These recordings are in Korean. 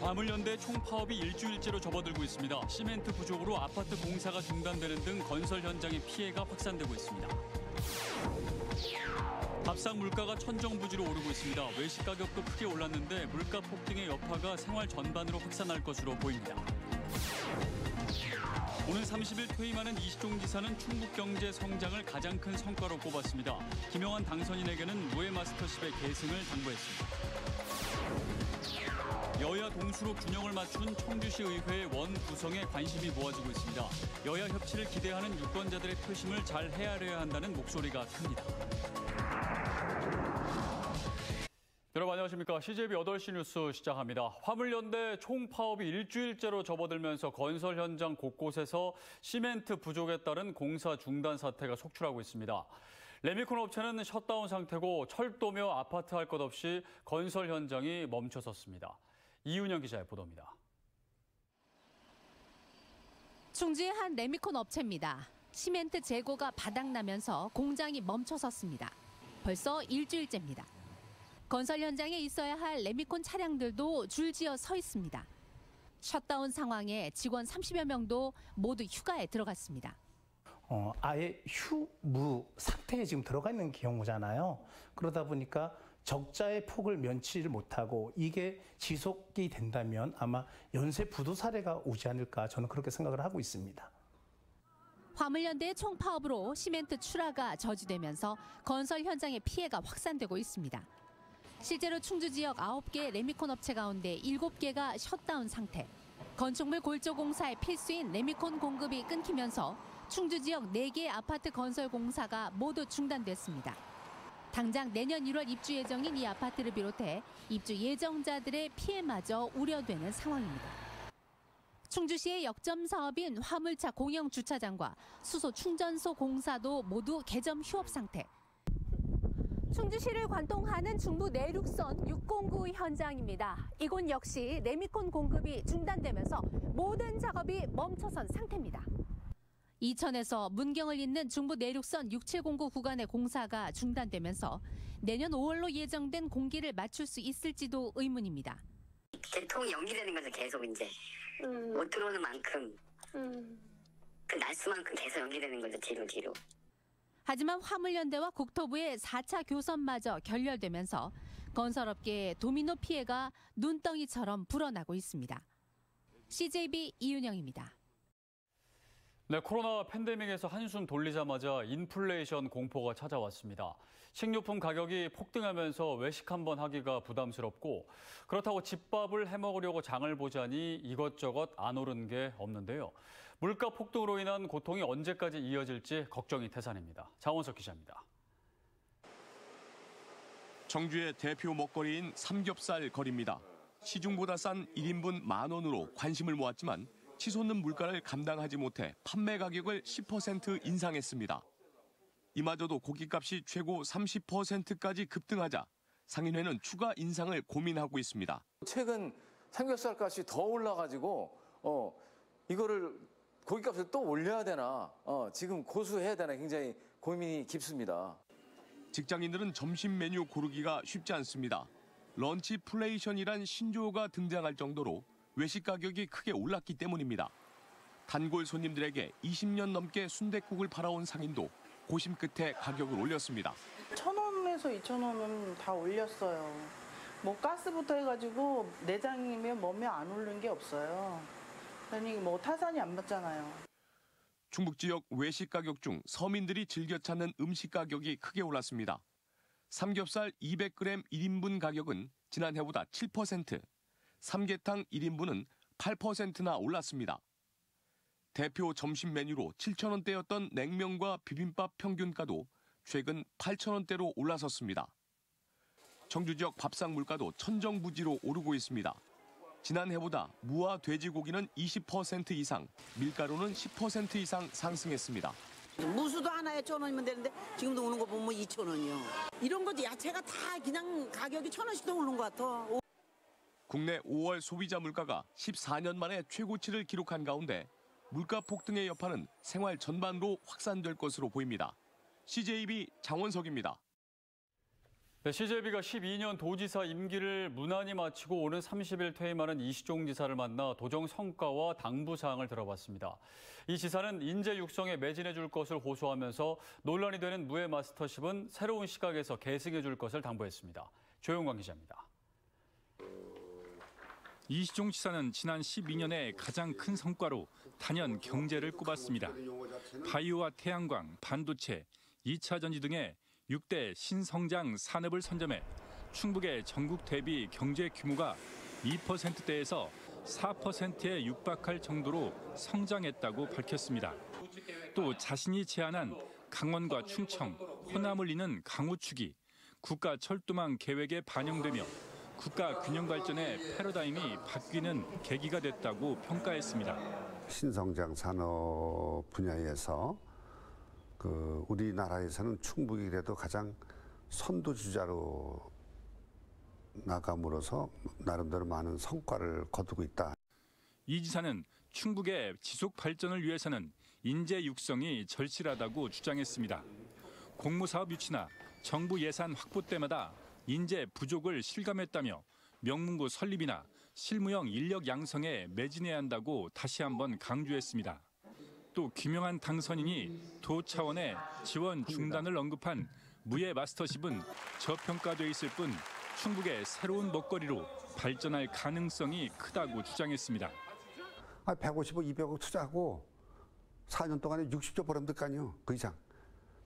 화물연대 총파업이 일주일째로 접어들고 있습니다. 시멘트 부족으로 아파트 공사가 중단되는 등 건설 현장의 피해가 확산되고 있습니다. 밥상 물가가 천정부지로 오르고 있습니다. 외식 가격도 크게 올랐는데 물가 폭등의 여파가 생활 전반으로 확산할 것으로 보입니다. 오는 30일 퇴임하는 이시종 지사는 충북 경제 성장을 가장 큰 성과로 꼽았습니다. 김영환 당선인에게는 노예 마스터십의 계승을 당부했습니다. 여야 동수로 균형을 맞춘 청주시 의회의 원 구성에 관심이 모아지고 있습니다. 여야 협치를 기대하는 유권자들의 표심을 잘 헤아려야 한다는 목소리가 큽니다. 여러분 안녕하십니까. CJB 8시 뉴스 시작합니다. 화물연대 총파업이 일주일째로 접어들면서 건설 현장 곳곳에서 시멘트 부족에 따른 공사 중단 사태가 속출하고 있습니다. 레미콘 업체는 셧다운 상태고 철도며 아파트 할 것 없이 건설 현장이 멈춰섰습니다. 이윤영 기자의 보도입니다. 충주의 한 레미콘 업체입니다. 시멘트 재고가 바닥나면서 공장이 멈춰섰습니다. 벌써 일주일째입니다. 건설 현장에 있어야 할 레미콘 차량들도 줄지어 서 있습니다. 셧다운 상황에 직원 30여 명도 모두 휴가에 들어갔습니다. 아예 휴무 상태에 지금 들어가 있는 경우잖아요. 그러다 보니까 적자의 폭을 면치를 못하고 이게 지속이 된다면 아마 연쇄 부도 사례가 오지 않을까 저는 그렇게 생각을 하고 있습니다. 화물연대의 총파업으로 시멘트 출하가 저지되면서 건설 현장의 피해가 확산되고 있습니다. 실제로 충주 지역 9개 레미콘 업체 가운데 7개가 셧다운 상태. 건축물 골조 공사의 필수인 레미콘 공급이 끊기면서 충주 지역 4개의 아파트 건설 공사가 모두 중단됐습니다. 당장 내년 1월 입주 예정인 이 아파트를 비롯해 입주 예정자들의 피해마저 우려되는 상황입니다. 충주시의 역점 사업인 화물차 공영 주차장과 수소 충전소 공사도 모두 개점 휴업 상태. 충주시를 관통하는 중부 내륙선 609 현장입니다. 이곳 역시 레미콘 공급이 중단되면서 모든 작업이 멈춰선 상태입니다. 이천에서 문경을 잇는 중부 내륙선 6709 구간의 공사가 중단되면서 내년 5월로 예정된 공기를 맞출 수 있을지도 의문입니다. 개통이 연기되는 거죠. 계속 이제 못 들어오는 만큼 그 날수만큼 계속 연기되는 거죠. 뒤로. 하지만 화물연대와 국토부의 4차 교선마저 결렬되면서 건설업계의 도미노 피해가 눈덩이처럼 불어나고 있습니다. CJB 이윤영입니다. 네, 코로나 팬데믹에서 한숨 돌리자마자 인플레이션 공포가 찾아왔습니다. 식료품 가격이 폭등하면서 외식 한번 하기가 부담스럽고 그렇다고 집밥을 해먹으려고 장을 보자니 이것저것 안 오른 게 없는데요. 물가 폭등으로 인한 고통이 언제까지 이어질지 걱정이 태산입니다. 장원석 기자입니다. 청주의 대표 먹거리인 삼겹살 거리입니다. 시중보다 싼 1인분 10,000원으로 관심을 모았지만 치솟는 물가를 감당하지 못해 판매 가격을 10% 인상했습니다. 이마저도 고깃값이 최고 30%까지 급등하자 상인회는 추가 인상을 고민하고 있습니다. 최근 삼겹살 값이 더 올라가지고 이거를 고깃값을 또 올려야 되나 지금 고수해야 되나 굉장히 고민이 깊습니다. 직장인들은 점심 메뉴 고르기가 쉽지 않습니다. 런치플레이션이란 신조어가 등장할 정도로 외식 가격이 크게 올랐기 때문입니다. 단골 손님들에게 20년 넘게 순댓국을 팔아온 상인도 고심 끝에 가격을 올렸습니다. 1,000원에서 2,000원은 다 올렸어요. 뭐 가스부터 해가지고 내장이면 뭐면 안 오른 게 없어요. 그러니 뭐 타산이 안 맞잖아요. 충북 지역 외식 가격 중 서민들이 즐겨 찾는 음식 가격이 크게 올랐습니다. 삼겹살 200g 1인분 가격은 지난해보다 7%, 삼계탕 1인분은 8%나 올랐습니다. 대표 점심 메뉴로 7,000원대였던 냉면과 비빔밥 평균가도 최근 8,000원대로 올라섰습니다. 청주 지역 밥상 물가도 천정부지로 오르고 있습니다. 지난해보다 무와 돼지고기는 20% 이상, 밀가루는 10% 이상 상승했습니다. 무수도 하나에 1,000원이면 되는데 지금도 오는 거 보면 2,000원이요. 이런 것도 야채가 다 그냥 가격이 1,000원씩 더 오른 것 같아. 국내 5월 소비자 물가가 14년 만에 최고치를 기록한 가운데 물가 폭등의 여파는 생활 전반으로 확산될 것으로 보입니다. CJB 장원석입니다. 네, CJB가 12년 도지사 임기를 무난히 마치고 오는 30일 퇴임하는 이시종 지사를 만나 도정 성과와 당부 사항을 들어봤습니다. 이 지사는 인재 육성에 매진해 줄 것을 호소하면서 논란이 되는 무예 마스터십은 새로운 시각에서 계승해 줄 것을 당부했습니다. 조용광 기자입니다. 이시종 지사는 지난 12년의 가장 큰 성과로 단연 경제를 꼽았습니다. 바이오와 태양광, 반도체, 2차 전지 등의 6대 신성장 산업을 선점해 충북의 전국 대비 경제 규모가 2%대에서 4%에 육박할 정도로 성장했다고 밝혔습니다. 또 자신이 제안한 강원과 충청, 호남을 잇는 강우축이 국가 철도망 계획에 반영되며 국가 균형 발전의 패러다임이 바뀌는 계기가 됐다고 평가했습니다. 신성장 산업 분야에서 우리나라에서는 충북이 그래도 가장 선두주자로 나감으로써 나름대로 많은 성과를 거두고 있다. 이 지사는 충북의 지속 발전을 위해서는 인재 육성이 절실하다고 주장했습니다. 공무사업 유치나 정부 예산 확보 때마다 인재 부족을 실감했다며 명문고 설립이나 실무형 인력 양성에 매진해야 한다고 다시 한번 강조했습니다. 또 김영한 당선인이 도 차원의 지원 중단을 언급한 무예 마스터십은 저평가돼 있을 뿐 충북의 새로운 먹거리로 발전할 가능성이 크다고 주장했습니다. 150억, 200억 투자하고 4년 동안에 60조 벌으면 될 거 아니에요. 그 이상.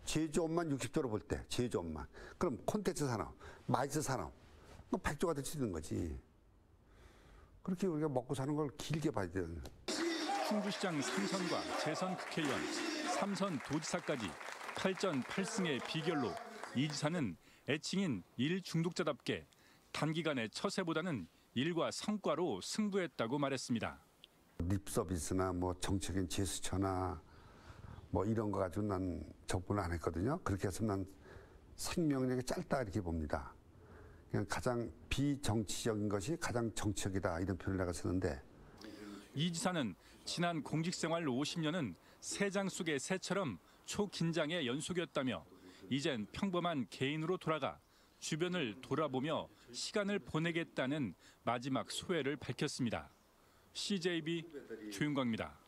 제조업만 60조로 볼 때, 제조업만. 그럼 콘텐츠 산업, 마이스 산업, 100조가 될 수 있는 거지. 그렇게 우리가 먹고 사는 걸 길게 봐야 되는. 충주시장 3선과 재선 국회의원, 3선 도지사까지 8전 8승의 비결로 이 지사는 애칭인 일 중독자답게 단기간의 처세보다는 일과 성과로 승부했다고 말했습니다. 립 서비스나 정책인 제스처나 이런 거 가지고 난 접근을 안 했거든요. 그렇게 해서 난 생명력이 짧다 이렇게 봅니다. 그냥 가장 비정치적인 것이 가장 정치적이다 이런 표현을 내가 쓰는데. 이 지사는 지난 공직생활 50년은 새장 속의 새처럼 초긴장의 연속이었다며 이젠 평범한 개인으로 돌아가 주변을 돌아보며 시간을 보내겠다는 마지막 소회를 밝혔습니다. CJB 조윤광입니다.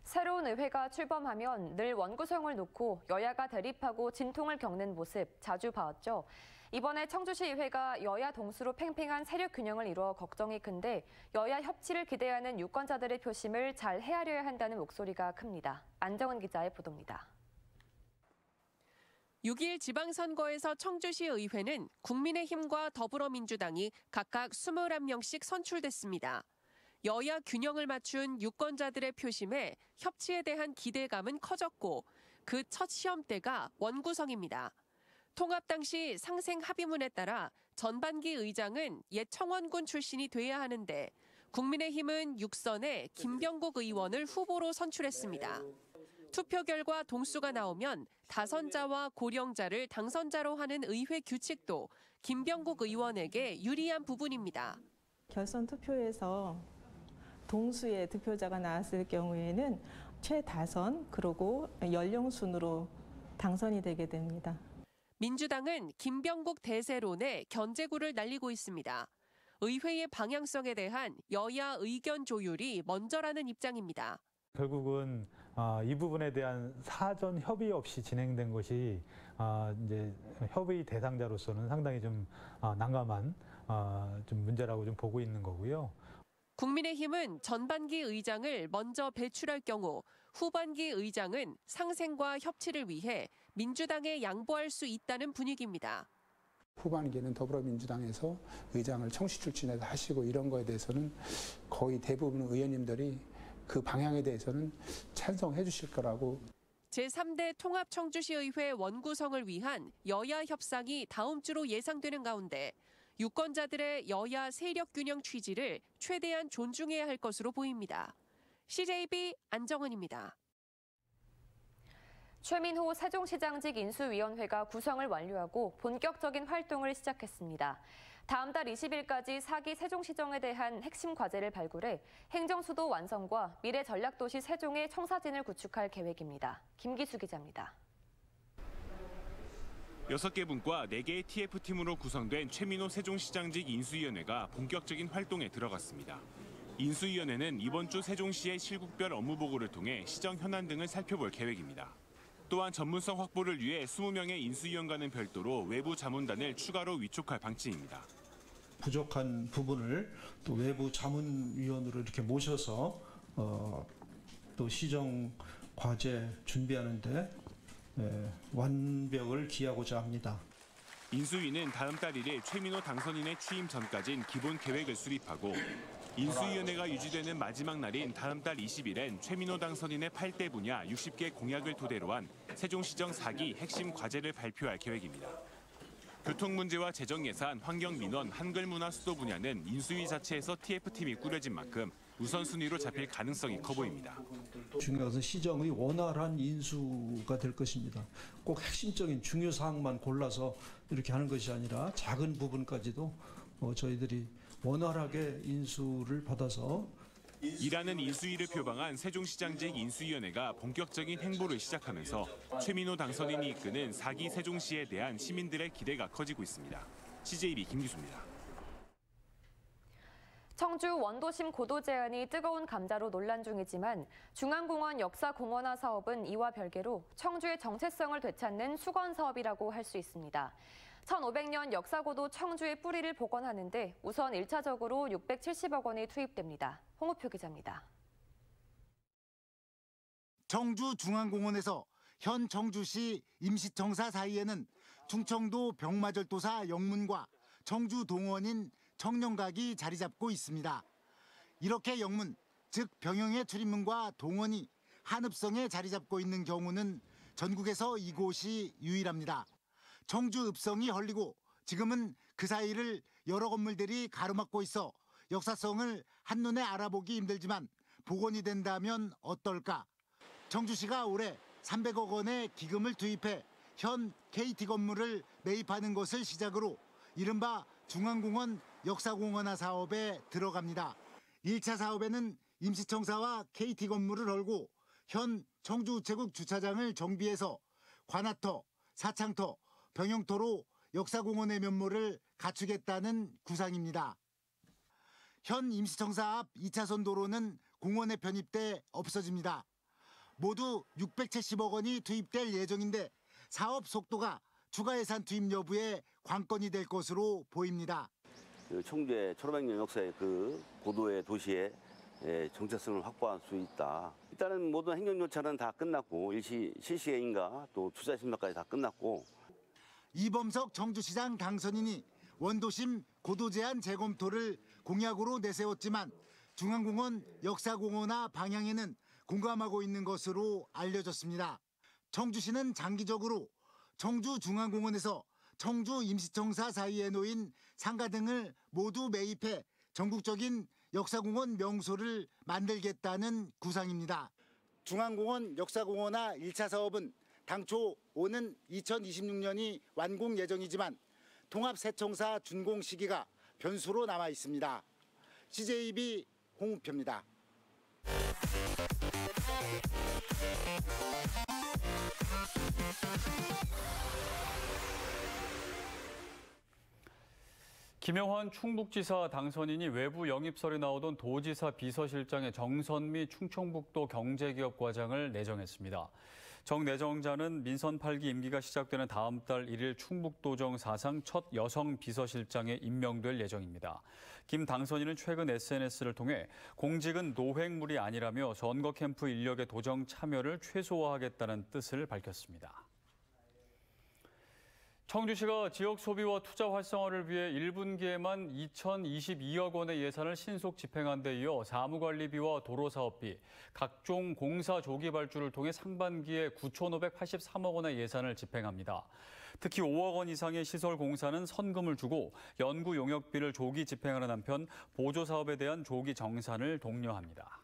새로운 의회가 출범하면 늘 원구성을 놓고 여야가 대립하고 진통을 겪는 모습 자주 봐왔죠. 이번에 청주시의회가 여야 동수로 팽팽한 세력 균형을 이루어 걱정이 큰데 여야 협치를 기대하는 유권자들의 표심을 잘 헤아려야 한다는 목소리가 큽니다. 안정은 기자의 보도입니다. 6일 지방선거에서 청주시 의회는 국민의힘과 더불어민주당이 각각 21명씩 선출됐습니다. 여야 균형을 맞춘 유권자들의 표심에 협치에 대한 기대감은 커졌고 그 첫 시험대가 원구성입니다. 통합 당시 상생 합의문에 따라 전반기 의장은 옛 청원군 출신이 돼야 하는데 국민의힘은 6선에 김병국 의원을 후보로 선출했습니다. 투표 결과 동수가 나오면 다선자와 고령자를 당선자로 하는 의회 규칙도 김병국 의원에게 유리한 부분입니다. 결선 투표에서 동수의 득표자가 나왔을 경우에는 최다선 그리고 연령순으로 당선이 되게 됩니다. 민주당은 김병국 대세론에 견제구를 날리고 있습니다. 의회의 방향성에 대한 여야 의견 조율이 먼저라는 입장입니다. 결국은 이 부분에 대한 사전 협의 없이 진행된 것이 이제 협의 대상자로서는 상당히 좀 난감한 좀 문제라고 좀 보고 있는 거고요. 국민의힘은 전반기 의장을 먼저 배출할 경우 후반기 의장은 상생과 협치를 위해 민주당에 양보할 수 있다는 분위기입니다. 후반기에는 더불어민주당에서 의장을 청시 출신에서 하시고 이런 거에 대해서는 거의 대부분 의원님들이 그 방향에 대해서는 찬성해 주실 거라고. 제3대 통합청주시의회 원구성을 위한 여야 협상이 다음 주로 예상되는 가운데 유권자들의 여야 세력 균형 취지를 최대한 존중해야 할 것으로 보입니다. CJB 안정은입니다. 최민호 세종시장직 인수위원회가 구성을 완료하고 본격적인 활동을 시작했습니다. 다음 달 20일까지 4기 세종시정에 대한 핵심 과제를 발굴해 행정수도 완성과 미래 전략도시 세종의 청사진을 구축할 계획입니다. 김기수 기자입니다. 6개 분과 4개의 TF팀으로 구성된 최민호 세종시장직 인수위원회가 본격적인 활동에 들어갔습니다. 인수위원회는 이번 주 세종시의 실국별 업무 보고를 통해 시정 현안 등을 살펴볼 계획입니다. 또한 전문성 확보를 위해 20명의 인수위원과는 별도로 외부 자문단을 추가로 위촉할 방침입니다. 부족한 부분을 또 외부 자문위원으로 이렇게 모셔서 또 시정 과제 준비하는데 완벽을 기하고자 합니다. 인수위는 다음 달 1일 최민호 당선인의 취임 전까진 기본 계획을 수립하고 인수위원회가 유지되는 마지막 날인 다음 달 20일엔 최민호 당선인의 8대 분야 60개 공약을 토대로 한 세종시정 4기 핵심 과제를 발표할 계획입니다. 교통 문제와 재정 예산, 환경 민원, 한글 문화 수도 분야는 인수위 자체에서 TF팀이 꾸려진 만큼 우선순위로 잡힐 가능성이 커 보입니다. 중요한 것은 시정의 원활한 인수가 될 것입니다. 꼭 핵심적인 중요 사항만 골라서 이렇게 하는 것이 아니라 작은 부분까지도 저희들이 원활하게 인수를 받아서 이라는 인수위를 표방한 세종시장직 인수위원회가 본격적인 행보를 시작하면서 최민호 당선인이 이끄는 4기 세종시에 대한 시민들의 기대가 커지고 있습니다. CJB 김기수입니다. 청주 원도심 고도 제한이 뜨거운 감자로 논란 중이지만 중앙공원 역사공원화 사업은 이와 별개로 청주의 정체성을 되찾는 수건 사업이라고 할 수 있습니다. 1500년 역사고도 청주의 뿌리를 복원하는데 우선 1차적으로 670억 원이 투입됩니다. 홍우표 기자입니다. 청주 중앙공원에서 현 청주시 임시청사 사이에는 충청도 병마절도사 영문과 청주 동원인 청년각이 자리 잡고 있습니다. 이렇게 영문, 즉 병영의 출입문과 동원이 한읍성에 자리 잡고 있는 경우는 전국에서 이곳이 유일합니다. 청주 읍성이 헐리고 지금은 그 사이를 여러 건물들이 가로막고 있어 역사성을 한눈에 알아보기 힘들지만 복원이 된다면 어떨까? 청주시가 올해 300억 원의 기금을 투입해 현 KT 건물을 매입하는 것을 시작으로 이른바 중앙공원 역사공원화 사업에 들어갑니다. 1차 사업에는 임시청사와 KT 건물을 헐고 현 청주우체국 주차장을 정비해서 관아터, 사창터, 병영터로 역사공원의 면모를 갖추겠다는 구상입니다. 현 임시청사 앞 2차선 도로는 공원에 편입돼 없어집니다. 모두 670억 원이 투입될 예정인데 사업 속도가 추가 예산 투입 여부에 관건이 될 것으로 보입니다. 청주의 1500년 역사의 그 고도의 도시의 정체성을 확보할 수 있다. 일단은 모든 행정조차는 다 끝났고 실시행인가 또 투자 심사까지 다 끝났고. 이범석 청주시장 당선인이 원도심 고도 제한 재검토를 공약으로 내세웠지만 중앙공원 역사공원화 방향에는 공감하고 있는 것으로 알려졌습니다. 청주시는 장기적으로 청주중앙공원에서 청주 임시청사 사이에 놓인 상가 등을 모두 매입해 전국적인 역사공원 명소를 만들겠다는 구상입니다. 중앙공원 역사공원화 1차 사업은 당초 오는 2026년이 완공 예정이지만 통합세청사 준공 시기가 변수로 남아 있습니다. CJB 홍우표입니다. 김영환 충북지사 당선인이 외부 영입설이 나오던 도지사 비서실장의 정선미 충청북도 경제기업과장을 내정했습니다. 정 내정자는 민선 8기 임기가 시작되는 다음 달 1일 충북도정 사상 첫 여성 비서실장에 임명될 예정입니다. 김 당선인은 최근 SNS를 통해 공직은 노획물이 아니라며 선거 캠프 인력의 도정 참여를 최소화하겠다는 뜻을 밝혔습니다. 청주시가 지역 소비와 투자 활성화를 위해 1분기에만 2,022억 원의 예산을 신속 집행한 데 이어 사무관리비와 도로사업비, 각종 공사 조기 발주를 통해 상반기에 9,583억 원의 예산을 집행합니다. 특히 5억 원 이상의 시설 공사는 선금을 주고 연구 용역비를 조기 집행하는 한편 보조사업에 대한 조기 정산을 독려합니다.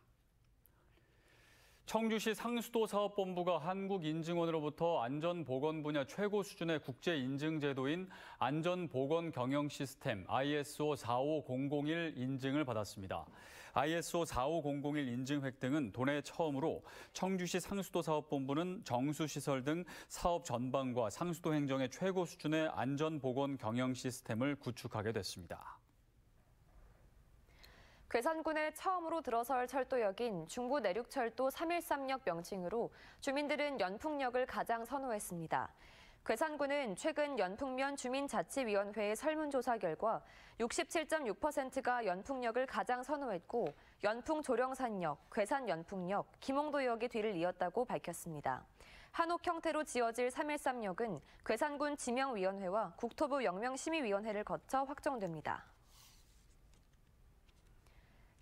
청주시 상수도사업본부가 한국인증원으로부터 안전보건 분야 최고 수준의 국제인증 제도인 안전보건 경영 시스템 ISO 45001 인증을 받았습니다. ISO 45001 인증 획등은 도내 처음으로 청주시 상수도사업본부는 정수시설 등 사업 전반과 상수도 행정의 최고 수준의 안전보건 경영 시스템을 구축하게 됐습니다. 괴산군에 처음으로 들어설 철도역인 중부내륙철도 313역 명칭으로 주민들은 연풍역을 가장 선호했습니다. 괴산군은 최근 연풍면 주민자치위원회의 설문조사 결과 67.6%가 연풍역을 가장 선호했고 연풍조령산역, 괴산연풍역, 김홍도역이 뒤를 이었다고 밝혔습니다. 한옥 형태로 지어질 313역은 괴산군 지명위원회와 국토부 영명심의위원회를 거쳐 확정됩니다.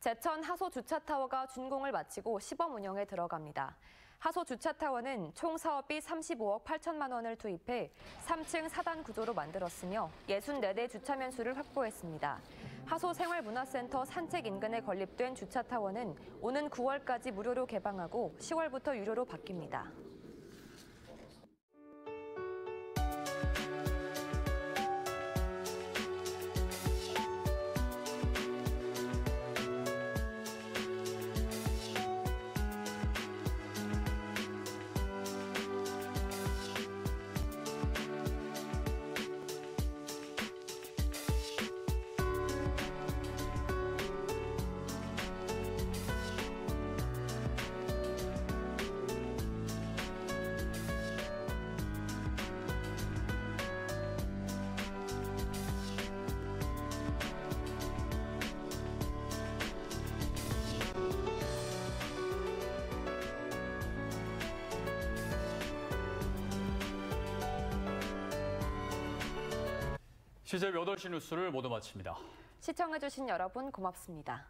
제천 하소 주차타워가 준공을 마치고 시범 운영에 들어갑니다. 하소 주차타워는 총 사업비 35억 8천만 원을 투입해 3층 4단 구조로 만들었으며 64대 주차면 수를 확보했습니다. 하소 생활문화센터 산책 인근에 건립된 주차타워는 오는 9월까지 무료로 개방하고 10월부터 유료로 바뀝니다. CJ 8시 뉴스를 모두 마칩니다. 시청해주신 여러분 고맙습니다.